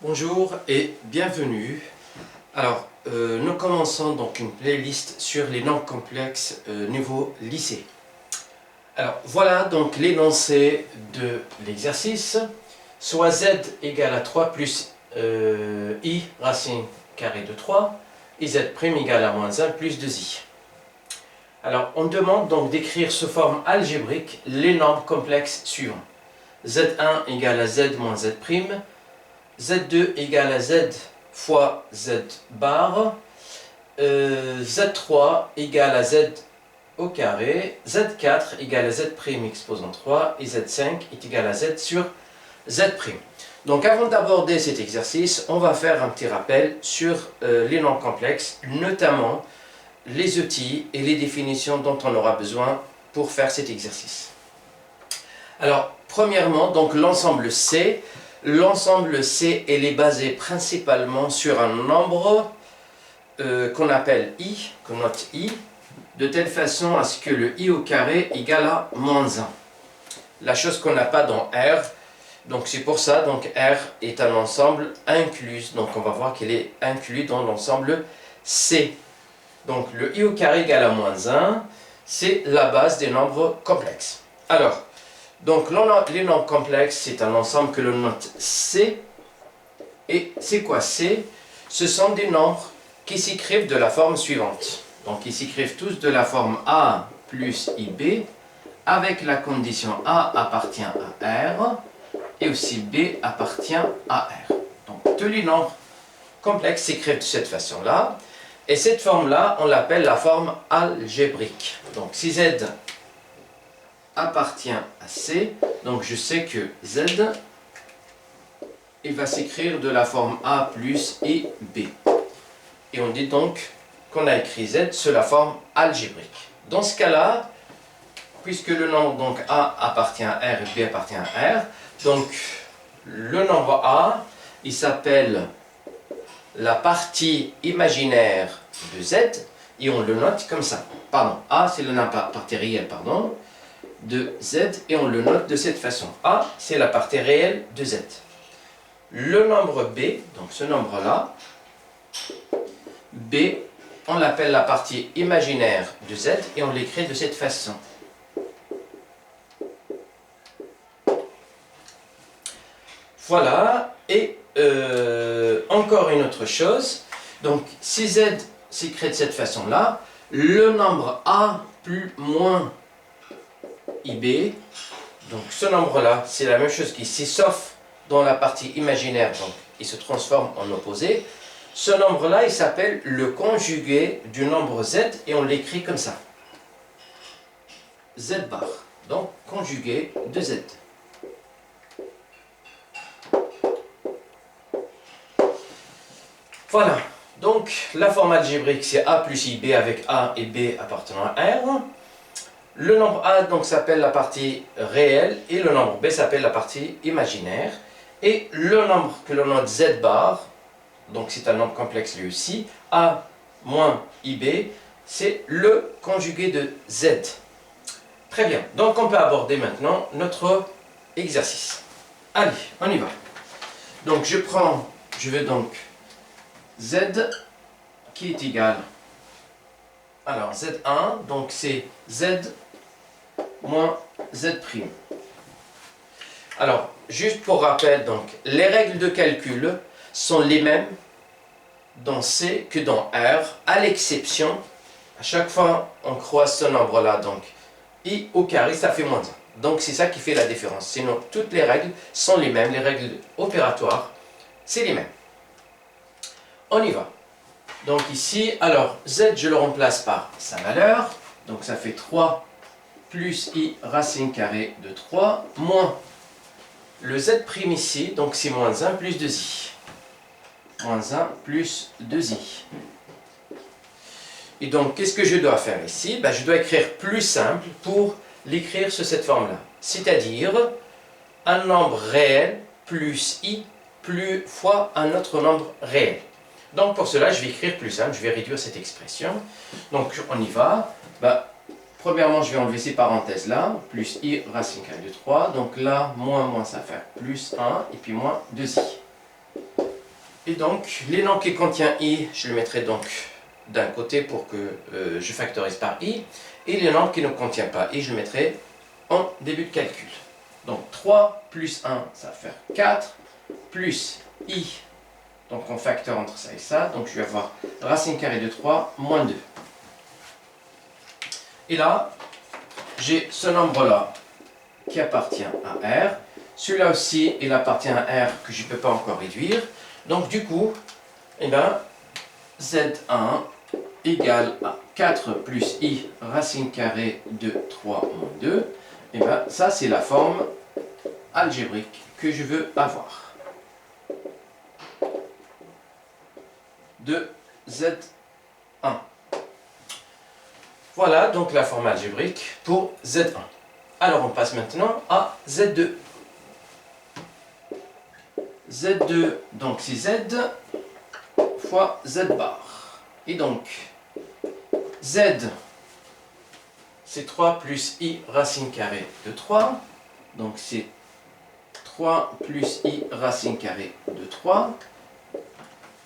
Bonjour et bienvenue. Alors, nous commençons donc une playlist sur les nombres complexes niveau lycée. Alors, voilà donc l'énoncé de l'exercice. Soit z égale à 3 plus i racine carrée de 3 et z' égale à moins 1 plus 2i. Alors, on demande donc d'écrire sous forme algébrique les nombres complexes suivants. z1 égale à z moins z', z2 égale à z fois z bar, z3 égale à z au carré, z4 égale à z' exposant 3 et z5 est égal à z sur z'. Donc avant d'aborder cet exercice, on va faire un petit rappel sur les nombres complexes, notamment les outils et les définitions dont on aura besoin pour faire cet exercice. Alors, premièrement, donc l'ensemble C. L'ensemble C, elle est basée principalement sur un nombre qu'on appelle I, qu'on note I, de telle façon à ce que le I au carré égale à moins 1. La chose qu'on n'a pas dans R, donc c'est pour ça, donc R est un ensemble inclus, donc on va voir qu'elle est inclus dans l'ensemble C. Donc le I au carré égale à moins 1, c'est la base des nombres complexes. Alors, donc les nombres complexes, c'est un ensemble que l'on note C. Et c'est quoi C? Ce sont des nombres qui s'écrivent de la forme suivante. Donc ils s'écrivent tous de la forme A plus IB, avec la condition A appartient à R, et aussi B appartient à R. Donc tous les nombres complexes s'écrivent de cette façon-là. Et cette forme-là, on l'appelle la forme algébrique. Donc si Z appartient à C, donc je sais que Z, il va s'écrire de la forme A plus et B. Et on dit donc qu'on a écrit Z sous la forme algébrique. Dans ce cas-là, puisque le nombre donc A appartient à R et B appartient à R, donc le nombre A, il s'appelle la partie imaginaire de Z, et on le note comme ça. Pardon, A c'est la partie réelle, pardon, de Z, et on le note de cette façon. A, c'est la partie réelle de Z. Le nombre B, donc ce nombre-là, B, on l'appelle la partie imaginaire de Z, et on l'écrit de cette façon. Voilà, et encore une autre chose, donc si Z s'écrit de cette façon-là, le nombre A plus moins IB, donc ce nombre-là, c'est la même chose qu'ici, sauf dans la partie imaginaire, donc il se transforme en opposé. Ce nombre-là, il s'appelle le conjugué du nombre Z, et on l'écrit comme ça. Z bar, donc conjugué de Z. Voilà, donc la forme algébrique c'est A plus IB avec A et B appartenant à R. Le nombre A donc s'appelle la partie réelle et le nombre B s'appelle la partie imaginaire. Et le nombre que l'on note Z bar, donc c'est un nombre complexe lui aussi, A moins IB, c'est le conjugué de Z. Très bien, donc on peut aborder maintenant notre exercice. Allez, on y va. Donc je vais donc Z qui est égal, alors Z1, donc c'est Z moins Z'. Alors, juste pour rappel, donc, les règles de calcul sont les mêmes dans C que dans R, à l'exception, à chaque fois on croise ce nombre-là, donc I au carré, ça fait moins 1. Donc c'est ça qui fait la différence. Sinon, toutes les règles sont les mêmes, les règles opératoires, c'est les mêmes. On y va. Donc ici, alors Z, je le remplace par sa valeur. Donc ça fait 3 plus I racine carrée de 3, moins le Z' ici, donc c'est moins 1 plus 2I. Moins 1 plus 2I. Et donc, qu'est-ce que je dois faire ici? Je dois écrire plus simple pour l'écrire sous cette forme-là. C'est-à-dire, un nombre réel plus I plus fois un autre nombre réel. Donc pour cela, je vais écrire plus simple, je vais réduire cette expression. Donc on y va. Premièrement, je vais enlever ces parenthèses-là, plus I racine carrée de 3. Donc là, moins, ça fait plus 1, et puis moins 2I. Et donc, les nombres qui contiennent i, je le mettrai donc d'un côté pour que je factorise par i. Et les nombres qui ne contiennent pas i, je le mettrai en début de calcul. Donc 3 plus 1, ça va faire 4, plus i, donc on facteur entre ça et ça, donc je vais avoir racine carrée de 3 moins 2. Et là, j'ai ce nombre-là qui appartient à R. Celui-là aussi, il appartient à R que je ne peux pas encore réduire. Donc du coup, eh ben, Z1 égale à 4 plus i racine carrée de 3 moins 2. Et bien ça c'est la forme algébrique que je veux avoir de Z1. Voilà donc la forme algébrique pour Z1. Alors on passe maintenant à Z2. Z2, donc c'est Z fois Z bar. Et donc Z, c'est 3 plus i racine carrée de 3. Donc c'est 3 plus i racine carrée de 3.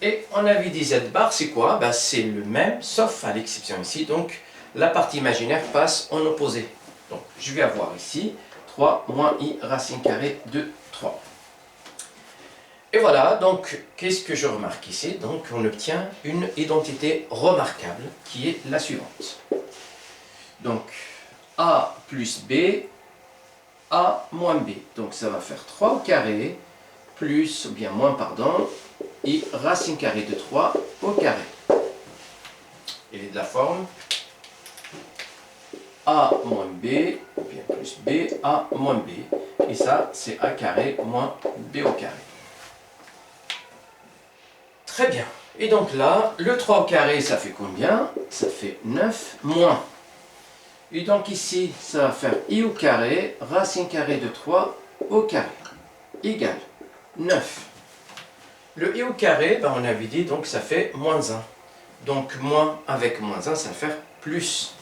Et on avait dit z bar, c'est quoi? Ben, c'est le même, sauf à l'exception ici. Donc la partie imaginaire passe en opposé. Donc je vais avoir ici 3 moins i racine carrée de 3. Et voilà, donc qu'est-ce que je remarque ici? Donc on obtient une identité remarquable qui est la suivante. Donc a plus b, a moins b. Donc ça va faire 3 au carré, plus, ou bien moins, pardon, i racine carrée de 3 au carré. Il est de la forme a moins b, ou bien plus b, a moins b. Et ça, c'est a carré moins b au carré. Très bien. Et donc là, le 3 au carré, ça fait combien? Ça fait 9 moins. Et donc ici, ça va faire i au carré, racine carrée de 3 au carré, égale 9. Le i au carré, ben on avait dit, donc ça fait moins 1. Donc moins avec moins 1, ça va faire plus.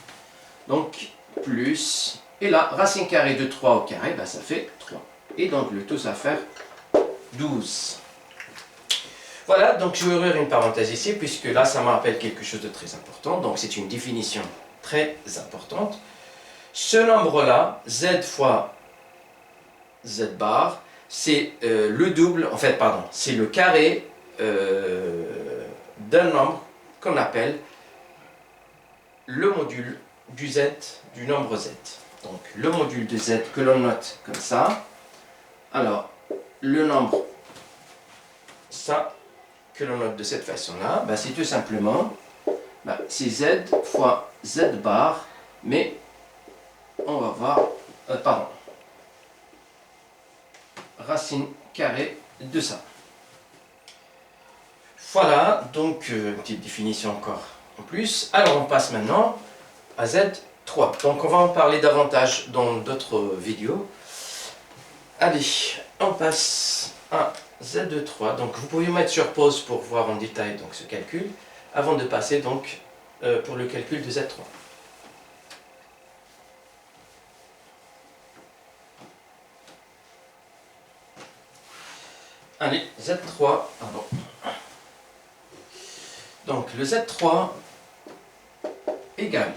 Donc plus, et là, racine carrée de 3 au carré, ben ça fait 3. Et donc le tout, ça va faire 12. Voilà, donc je vais ouvrir une parenthèse ici, puisque là, ça me rappelle quelque chose de très important. Donc c'est une définition très importante. Ce nombre-là, z fois z bar, c'est le double, en fait, pardon, c'est le carré d'un nombre qu'on appelle le module du z, du nombre z. Donc le module de z que l'on note comme ça. Alors, le nombre, ça, que l'on note de cette façon-là, ben, c'est tout simplement, ben, c'est z fois z bar, mais on va voir, pardon, racine carrée de ça. Voilà, donc une petite définition encore en plus. Alors on passe maintenant à Z3. Donc on va en parler davantage dans d'autres vidéos. Allez, on passe à Z3. Donc vous pouvez mettre sur pause pour voir en détail donc, ce calcul, avant de passer donc pour le calcul de Z3. Allez, Z3, pardon. Donc le Z3 égale.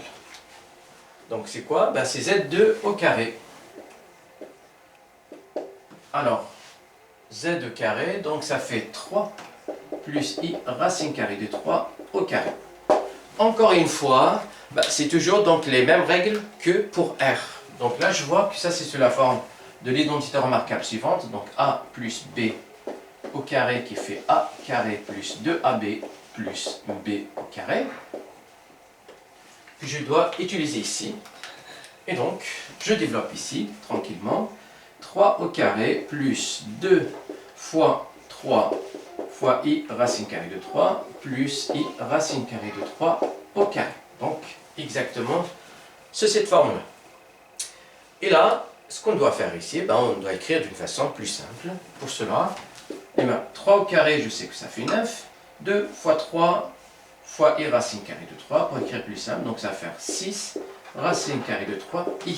Donc c'est quoi? Ben, c'est Z2 au carré. Alors, Z au carré, donc ça fait 3 plus i racine carrée de 3 au carré. Encore une fois, ben, c'est toujours donc les mêmes règles que pour R. Donc là, je vois que ça c'est sous la forme de l'identité remarquable suivante. Donc a plus b au carré qui fait a carré plus 2ab plus b au carré, que je dois utiliser ici. Et donc, je développe ici, tranquillement, 3 au carré plus 2 fois 3 fois i racine carrée de 3 plus i racine carrée de 3 au carré. Donc, exactement cette forme-là. Et là, ce qu'on doit faire ici, ben, on doit écrire d'une façon plus simple. Pour cela, eh ben, 3 au carré, je sais que ça fait 9. 2 fois 3 fois i racine carrée de 3, pour écrire plus simple, donc ça va faire 6 racine carrée de 3 i.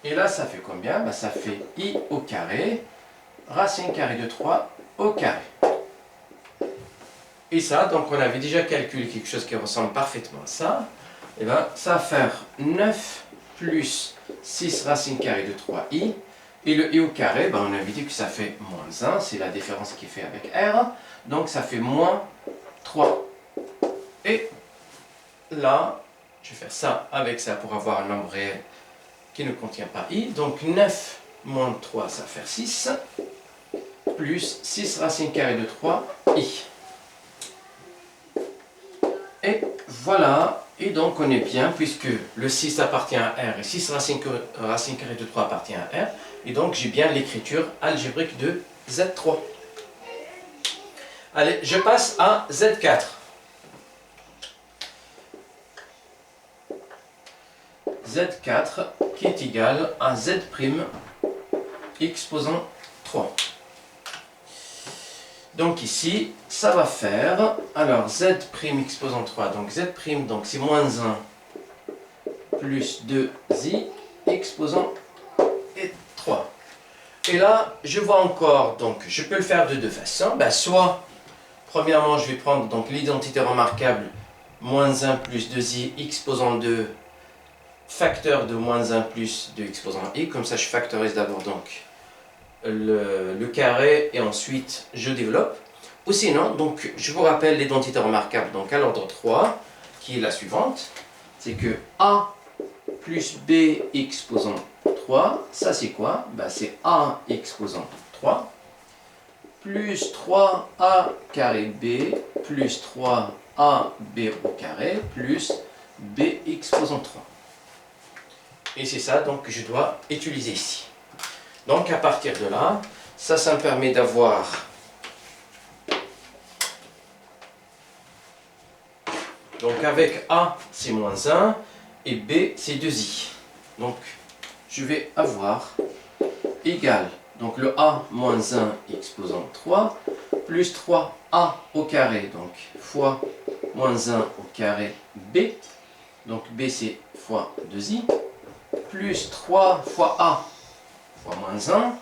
Et là, ça fait combien? Ben, ça fait i au carré, racine carrée de 3 au carré. Et ça, donc on avait déjà calculé quelque chose qui ressemble parfaitement à ça. Et bien, ça va faire 9 plus 6 racine carrée de 3i. Et le i au carré, ben, on avait dit que ça fait moins 1, c'est la différence qui est faite avec r. Donc ça fait moins 3. Et là, je vais faire ça avec ça pour avoir un nombre réel qui ne contient pas i. Donc 9 moins 3, ça va faire 6. Plus 6 racine carrée de 3i. Et voilà, et donc on est bien, puisque le 6 appartient à R et 6 racine carrée de 3 appartient à R, et donc j'ai bien l'écriture algébrique de Z3. Allez, je passe à Z4. Z4 qui est égal à Z' exposant 3. Donc ici, ça va faire, alors Z' exposant 3, donc Z', donc c'est moins 1 plus 2i exposant 3. Et là, je vois encore, donc je peux le faire de deux façons. Ben, soit, premièrement, je vais prendre donc l'identité remarquable, moins 1 plus 2i exposant 2, facteur de moins 1 plus 2 exposant i, comme ça je factorise d'abord donc le carré et ensuite je développe. Ou sinon, donc je vous rappelle l'identité remarquable donc à l'ordre 3 qui est la suivante, c'est que a plus b exposant 3, ça c'est quoi? Ben, c'est a exposant 3 plus 3a carré b plus 3ab au carré plus b exposant 3. Et c'est ça donc que je dois utiliser ici. Donc à partir de là, ça me permet d'avoir donc avec A c'est moins 1 et B c'est 2i. Donc je vais avoir égal, donc le A moins 1 exposant 3 plus 3A au carré, donc fois moins 1 au carré B, donc B c'est fois 2i, plus 3 fois A fois moins 1,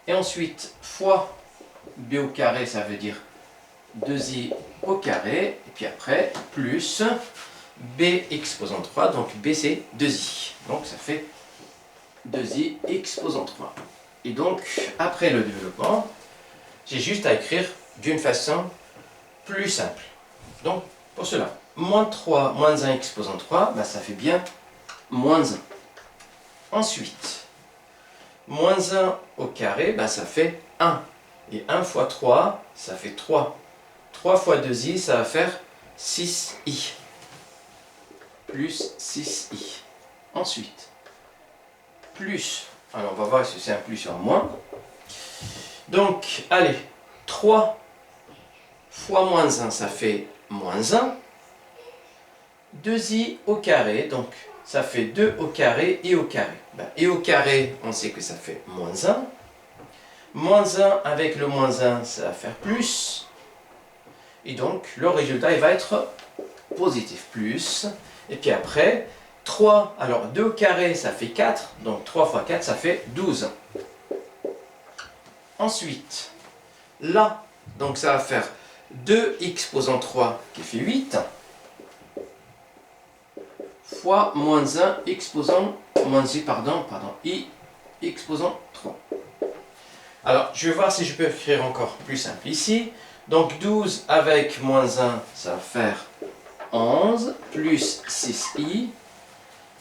et ensuite fois b au carré, ça veut dire 2i au carré, et puis après plus b exposant 3, donc b c'est 2i, donc ça fait 2i exposant 3. Et donc après le développement, j'ai juste à écrire d'une façon plus simple. Donc pour cela, moins 3 moins 1 exposant 3, ben, ça fait bien moins 1. Ensuite, moins 1 au carré, ben ça fait 1. Et 1 fois 3, ça fait 3. 3 fois 2i, ça va faire 6i. Plus 6i. Ensuite, plus. Alors, on va voir si c'est un plus ou un moins. Donc, allez, 3 fois moins 1, ça fait moins 1. 2i au carré, donc ça fait 2 au carré et au carré. Ben, et au carré, on sait que ça fait moins 1. Moins 1 avec le moins 1, ça va faire plus. Et donc, le résultat, il va être positif, plus. Et puis après, 3, alors 2 au carré, ça fait 4. Donc 3 fois 4, ça fait 12. Ensuite, là, donc ça va faire 2 exposant 3 qui fait 8. Fois moins 1 exposant, moins i, i exposant 3. Alors, je vais voir si je peux écrire encore plus simple ici. Donc 12 avec moins 1, ça va faire 11, plus 6i.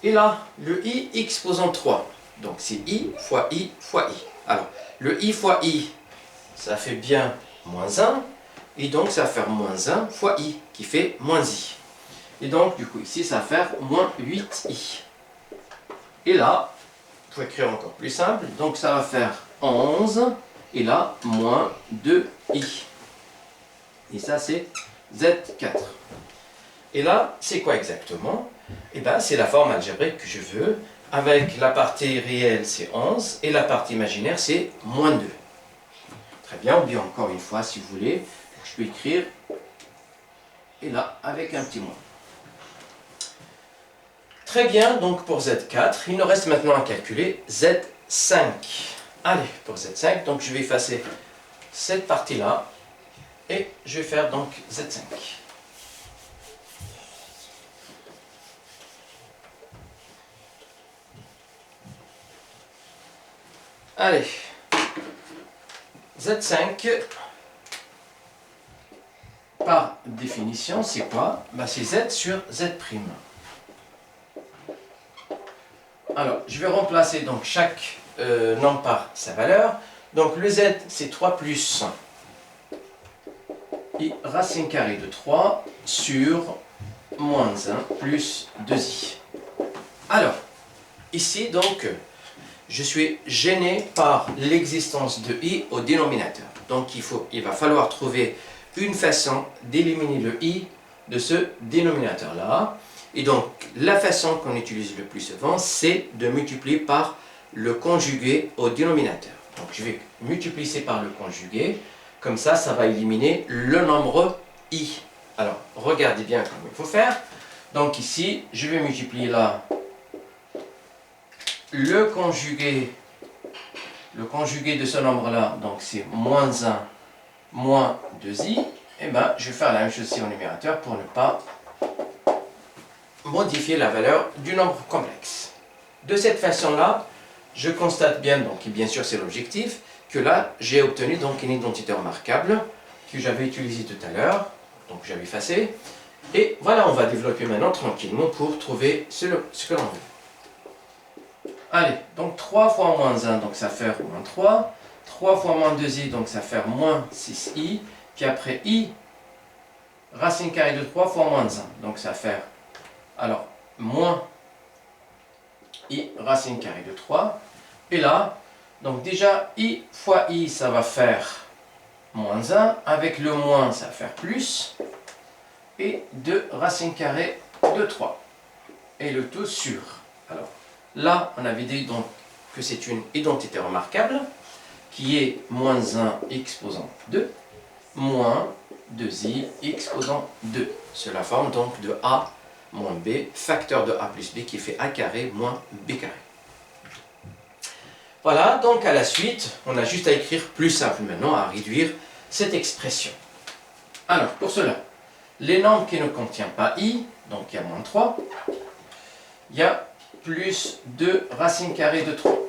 Et là, le i exposant 3. Donc c'est i fois i fois i. Alors, le i fois i, ça fait bien moins 1. Et donc ça va faire moins 1 fois i, qui fait moins i. Et donc, du coup, ici, ça va faire moins 8i. Et là, pour écrire encore plus simple, donc ça va faire 11, et là, moins 2i. Et ça, c'est Z4. Et là, c'est quoi exactement? Eh bien, c'est la forme algébrique que je veux, avec la partie réelle, c'est 11, et la partie imaginaire, c'est moins 2. Très bien, ou bien encore une fois, si vous voulez, je peux écrire, et là, avec un petit moins. Très bien, donc pour Z4, il nous reste maintenant à calculer Z5. Allez, pour Z5, donc je vais effacer cette partie-là et je vais faire donc Z5. Allez, Z5, par définition, c'est quoi? Ben, c'est Z sur Z'. Alors, je vais remplacer donc chaque nombre par sa valeur. Donc le Z, c'est 3 plus I racine carrée de 3 sur moins 1 plus 2i. Alors, ici donc, je suis gêné par l'existence de i au dénominateur. Donc il va falloir trouver une façon d'éliminer le i de ce dénominateur-là. Et donc, la façon qu'on utilise le plus souvent, c'est de multiplier par le conjugué au dénominateur. Donc, je vais multiplier par le conjugué. Comme ça, ça va éliminer le nombre i. Alors, regardez bien comment il faut faire. Donc ici, je vais multiplier là le conjugué de ce nombre-là. Donc, c'est moins 1 moins 2i. Et bien, je vais faire la même chose ici au numérateur pour ne pas modifier la valeur du nombre complexe. De cette façon-là, je constate bien, donc, et bien sûr c'est l'objectif, que là, j'ai obtenu donc une identité remarquable que j'avais utilisée tout à l'heure, donc j'avais effacé. Et voilà, on va développer maintenant tranquillement pour trouver ce que l'on veut. Allez, donc 3 fois moins 1, donc ça fait moins 3. 3 fois moins 2i, donc ça fait moins 6i. Puis après i, racine carrée de 3 fois moins 1, donc ça fait alors moins i racine carrée de 3. Et là, donc déjà i fois i, ça va faire moins 1. Avec le moins, ça va faire plus. Et 2 racine carrée de 3. Et le tout sur. Alors là, on avait dit donc que c'est une identité remarquable qui est moins 1 exposant 2 moins 2i exposant 2. C'est la forme donc de a moins b, facteur de a plus b qui fait a carré moins b carré. Voilà, donc à la suite, on a juste à écrire plus simple maintenant, à réduire cette expression. Alors, pour cela, les nombres qui ne contiennent pas i, donc il y a moins 3, il y a plus 2 racine carrée de 3.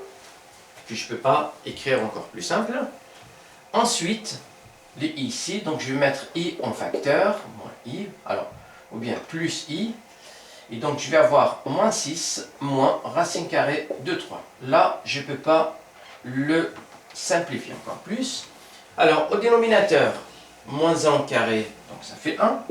Puis je ne peux pas écrire encore plus simple. Ensuite, les i ici, donc je vais mettre i en facteur, moins i, alors, ou bien plus i, et donc je vais avoir moins 6 moins racine carrée de 3. Là, je ne peux pas le simplifier encore plus. Alors, au dénominateur, moins 1 au carré, donc ça fait 1.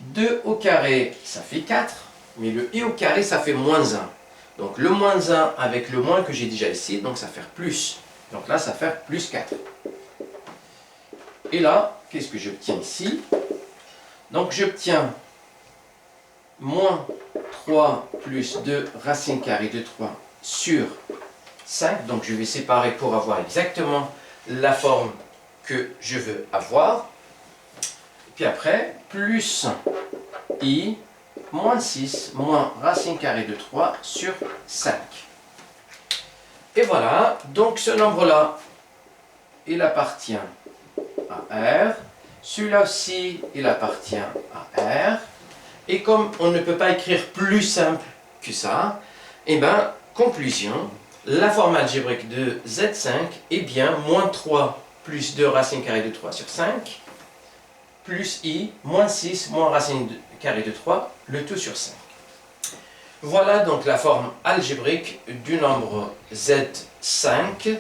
2 au carré, ça fait 4. Mais le i au carré, ça fait moins 1. Donc le moins 1 avec le moins que j'ai déjà ici, donc ça fait plus. Donc là, ça fait plus 4. Et là, qu'est-ce que j'obtiens ici? Donc j'obtiens moins 3 plus 2 racine carrée de 3 sur 5. Donc je vais séparer pour avoir exactement la forme que je veux avoir. Puis après, plus i moins 6 moins racine carrée de 3 sur 5. Et voilà, donc ce nombre-là, il appartient à R. Celui-là aussi, il appartient à R. Et comme on ne peut pas écrire plus simple que ça, et bien, conclusion, la forme algébrique de Z5 est bien moins 3 plus 2 racine carrée de 3 sur 5, plus i, moins 6, moins racine carrée de 3, le tout sur 5. Voilà donc la forme algébrique du nombre Z5.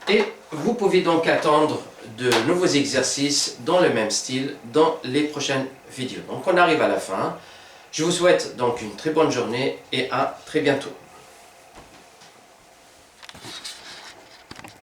Et vous pouvez donc attendre de nouveaux exercices dans le même style dans les prochaines vidéos. Donc on arrive à la fin. Je vous souhaite donc une très bonne journée et à très bientôt.